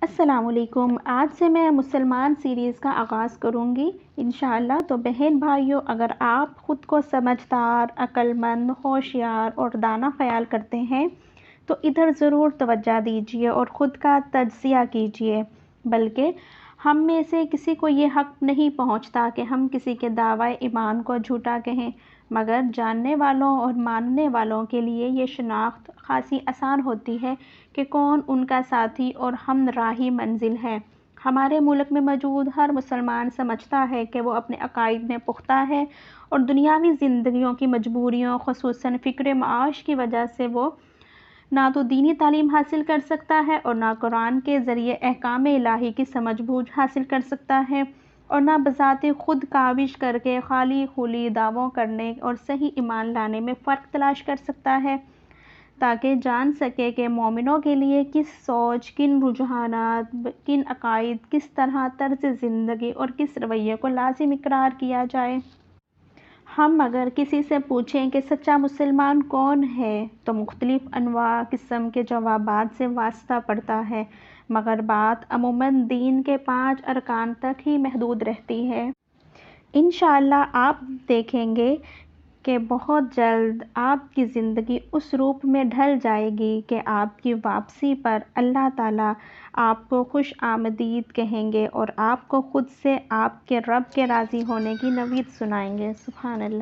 السلام علیکم۔ آج سے میں مسلمان سیریز کا آغاز کروں گی انشاءاللہ۔ تو بہن بھائیوں، اگر آپ خود کو سمجھدار، عقل مند، ہوشیار اور دانا خیال کرتے ہیں تو ادھر ضرور توجہ دیجیے اور خود کا تجزیہ کیجیے۔ بلکہ ہم میں سے کسی کو یہ حق نہیں پہنچتا کہ ہم کسی کے دعوی ایمان کو جھوٹا کہیں، مگر جاننے والوں اور ماننے والوں کے لیے یہ شناخت خاصی آسان ہوتی ہے کہ کون ان کا ساتھی اور ہم راہی منزل ہے۔ ہمارے ملک میں موجود ہر مسلمان سمجھتا ہے کہ وہ اپنے عقائد میں پختہ ہے اور دنیاوی زندگیوں کی مجبوریوں، خصوصاً فکر معاش کی وجہ سے وہ نہ تو دینی تعلیم حاصل کر سکتا ہے اور نہ قرآن کے ذریعے احکام الہی کی سمجھ بوجھ حاصل کر سکتا ہے، اور نہ بذات خود کاوش کر کے خالی خولی دعووں کرنے اور صحیح ایمان لانے میں فرق تلاش کر سکتا ہے، تاکہ جان سکے کہ مومنوں کے لیے کس سوچ، کن رجحانات، کن عقائد، کس طرح طرز زندگی اور کس رویے کو لازم اقرار کیا جائے۔ ہم اگر کسی سے پوچھیں کہ سچا مسلمان کون ہے تو مختلف انواع قسم کے جوابات سے واسطہ پڑتا ہے، مگر بات عموماً دین کے 5 ارکان تک ہی محدود رہتی ہے۔ انشاءاللہ آپ دیکھیں گے کہ بہت جلد آپ کی زندگی اس روپ میں ڈھل جائے گی کہ آپ کی واپسی پر اللہ تعالیٰ آپ کو خوش آمدید کہیں گے اور آپ کو خود سے آپ کے رب کے راضی ہونے کی نوید سنائیں گے۔ سبحان اللہ۔